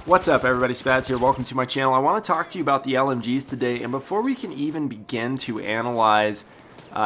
What's up everybody, Spaz here, welcome to my channel. I want to talk to you about the LMGs today, and before we can even begin to analyze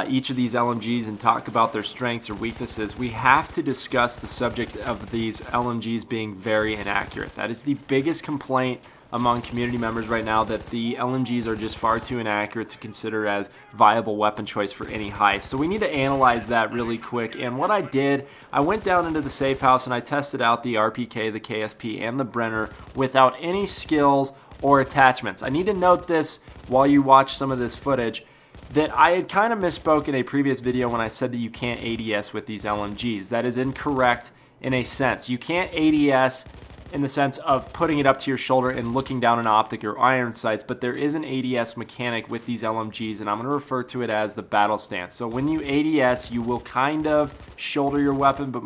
each of these LMGs and talk about their strengths or weaknesses, we have to discuss the subject of these LMGs being very inaccurate. That is the biggest complaint among community members right now, that the LMGs are just far too inaccurate to consider as viable weapon choice for any heist. So we need to analyze that really quick, and what I did, I went down into the safe house and I tested out the RPK, the KSP, and the Brenner without any skills or attachments. I need to note this while you watch some of this footage, that I had kind of misspoke in a previous video when I said that you can't ADS with these LMGs. That is incorrect in a sense. You can't ADS in the sense of putting it up to your shoulder and looking down an optic or iron sights, but there is an ADS mechanic with these LMGs, and I'm going to refer to it as the battle stance. So when you ADS, you will kind of shoulder your weapon, but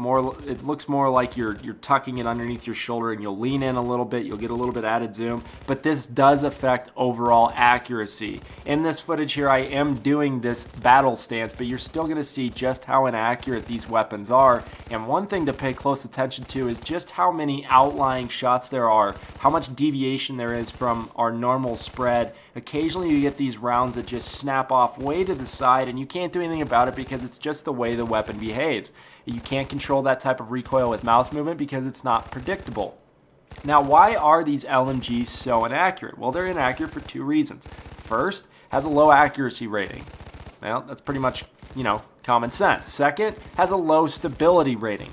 it looks more like you're tucking it underneath your shoulder, and you'll lean in a little bit, you'll get a little bit added zoom, but this does affect overall accuracy. In this footage here, I am doing this battle stance, but you're still going to see just how inaccurate these weapons are, and one thing to pay close attention to is just how many outlying shots there are, how much deviation there is from our normal spread. Occasionally you get these rounds that just snap off way to the side, and you can't do anything about it because it's just the way the weapon behaves. You can't control that type of recoil with mouse movement because it's not predictable. Now, why are these LMGs so inaccurate? Well, they're inaccurate for two reasons. First, has a low accuracy rating. Well, that's pretty much, common sense. Second, has a low stability rating.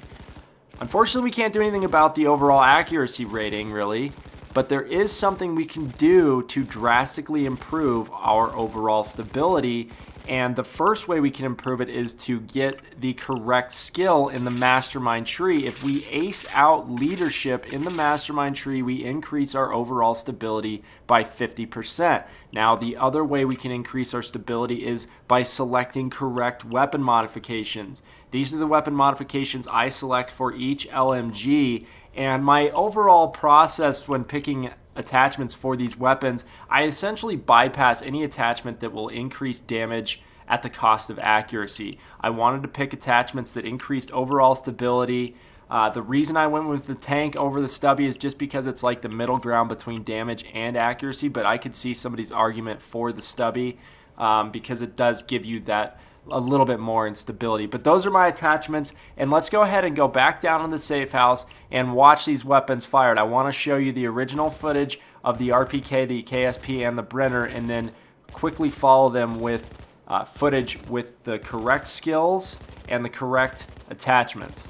Unfortunately, we can't do anything about the overall accuracy rating, really, but there is something we can do to drastically improve our overall stability, and the first way we can improve it is to get the correct skill in the mastermind tree. If we ace out leadership in the mastermind tree, we increase our overall stability by 50%. Now, the other way we can increase our stability is by selecting correct weapon modifications. These are the weapon modifications I select for each LMG, and my overall process when picking attachments for these weapons, I essentially bypass any attachment that will increase damage at the cost of accuracy. I wanted to pick attachments that increased overall stability. The reason I went with the tank over the stubby is just because it's like the middle ground between damage and accuracy, but I could see somebody's argument for the stubby because it does give you that a little bit more in stability. But those are my attachments, and let's go ahead and go back down in the safe house and watch these weapons fired. I want to show you the original footage of the RPK, the KSP, and the Brenner, and then quickly follow them with footage with the correct skills and the correct attachments.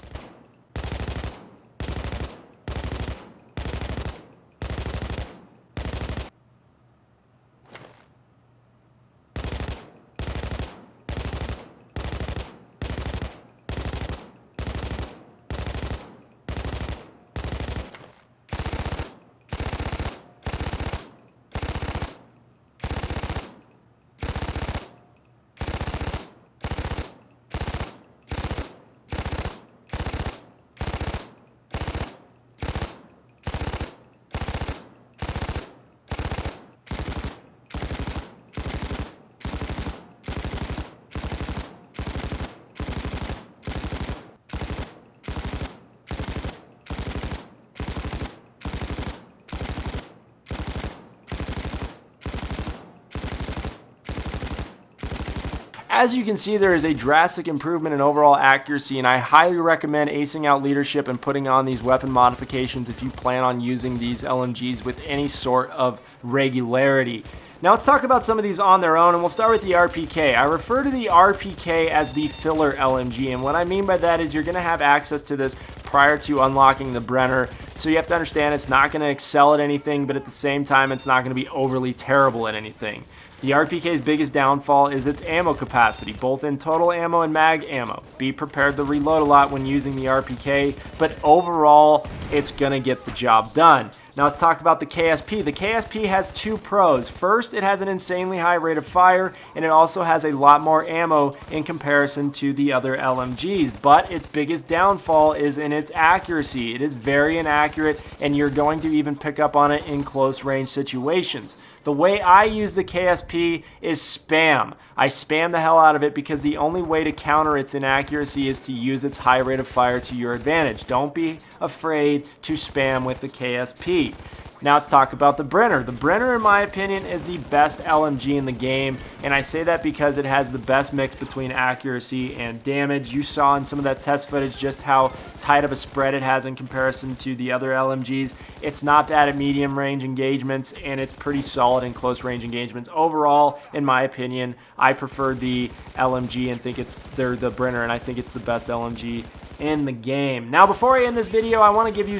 As you can see, there is a drastic improvement in overall accuracy, and I highly recommend acing out leadership and putting on these weapon modifications if you plan on using these LMGs with any sort of regularity. Now let's talk about some of these on their own, and we'll start with the RPK. I refer to the RPK as the filler LMG, and what I mean by that is you're going to have access to this prior to unlocking the Brenner, so you have to understand it's not going to excel at anything, but at the same time it's not going to be overly terrible at anything. The RPK's biggest downfall is its ammo capacity, both in total ammo and mag ammo. Be prepared to reload a lot when using the RPK, but overall, it's going to get the job done. Now let's talk about the KSP. The KSP has two pros. First, it has an insanely high rate of fire, and it also has a lot more ammo in comparison to the other LMGs, but its biggest downfall is in its accuracy. It is very inaccurate, and you're going to even pick up on it in close range situations. The way I use the KSP is spam. I spam the hell out of it because the only way to counter its inaccuracy is to use its high rate of fire to your advantage. Don't be afraid to spam with the KSP. LMG. Now let's talk about the Brenner. The Brenner, in my opinion, is the best LMG in the game, and I say that because it has the best mix between accuracy and damage. You saw in some of that test footage just how tight of a spread it has in comparison to the other LMGs. It's not bad at medium range engagements, and it's pretty solid in close range engagements. Overall, in my opinion, I prefer the LMG and think they're the Brenner, and I think it's the best LMG in the game. Now, before I end this video, I want to give you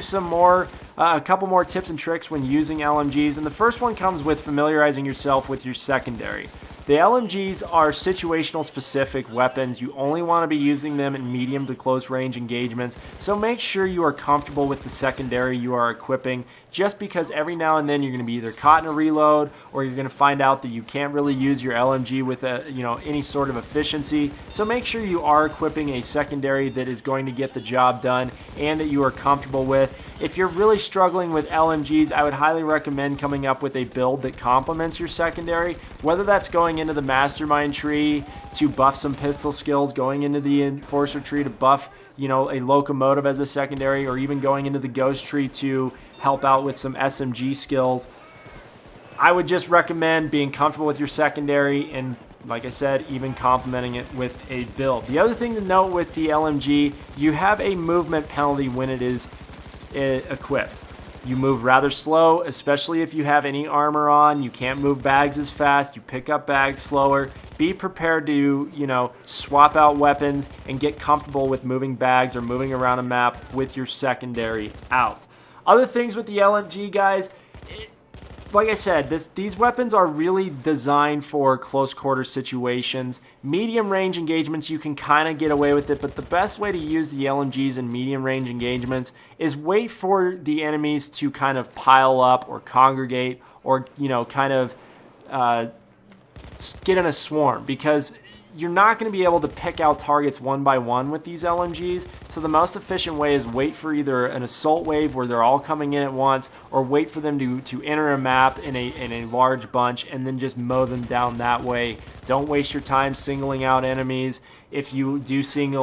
a couple more tips and tricks when using LMGs, and the first one comes with familiarizing yourself with your secondary. The LMGs are situational specific weapons. You only want to be using them in medium to close range engagements, so make sure you are comfortable with the secondary you are equipping, just because every now and then you're going to be either caught in a reload or you're going to find out that you can't really use your LMG with any sort of efficiency. So make sure you are equipping a secondary that is going to get the job done and that you are comfortable with. If you're really struggling with LMGs, I would highly recommend coming up with a build that complements your secondary, whether that's going into the mastermind tree to buff some pistol skills, going into the enforcer tree to buff a locomotive as a secondary, or even going into the ghost tree to help out with some SMG skills. I would just recommend being comfortable with your secondary and, like I said, even complementing it with a build. The other thing to note with the LMG, you have a movement penalty when it is equipped. You move rather slow, especially if you have any armor on. You can't move bags as fast. You pick up bags slower. Be prepared to, swap out weapons and get comfortable with moving bags or moving around a map with your secondary out. Other things with the LMG, guys, like I said, these weapons are really designed for close quarter situations. Medium range engagements, you can kind of get away with it, but the best way to use the LMGs in medium range engagements is wait for the enemies to kind of pile up or congregate or, kind of get in a swarm, because you're not going to be able to pick out targets one by one with these LMGs. So the most efficient way is wait for either an assault wave where they're all coming in at once, or wait for them to enter a map in a large bunch and then just mow them down that way. Don't waste your time singling out enemies. If you do see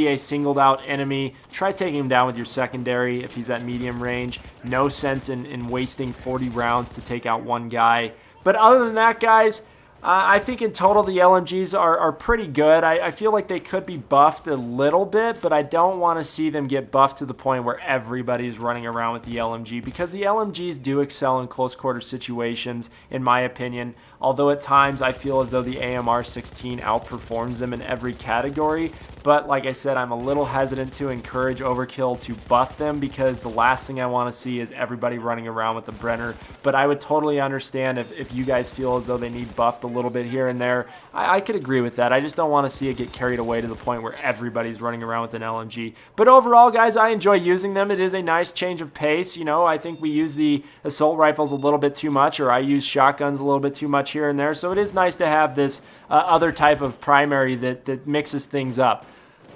a singled out enemy, try taking him down with your secondary if he's at medium range. No sense in wasting 40 rounds to take out one guy. But other than that, guys, I think in total the LMGs are pretty good. I feel like they could be buffed a little bit, but I don't want to see them get buffed to the point where everybody's running around with the LMG, because the LMGs do excel in close quarter situations, in my opinion. Although at times I feel as though the AMR-16 outperforms them in every category. But like I said, I'm a little hesitant to encourage overkill to buff them, because the last thing I want to see is everybody running around with the Brenner. But I would totally understand if you guys feel as though they need buffed a little bit here and there. I could agree with that. I just don't want to see it get carried away to the point where everybody's running around with an LMG. But overall, guys, I enjoy using them. It is a nice change of pace. I think we use the assault rifles a little bit too much, or I use shotguns a little bit too much here and there. So it is nice to have this other type of primary that mixes things up.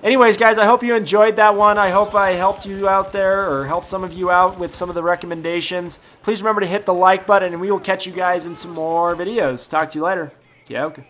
Anyways, guys, I hope you enjoyed that one. I hope I helped you out there, or helped some of you out with some of the recommendations. Please remember to hit the like button, and we will catch you guys in some more videos. Talk to you later. Yeah, okay.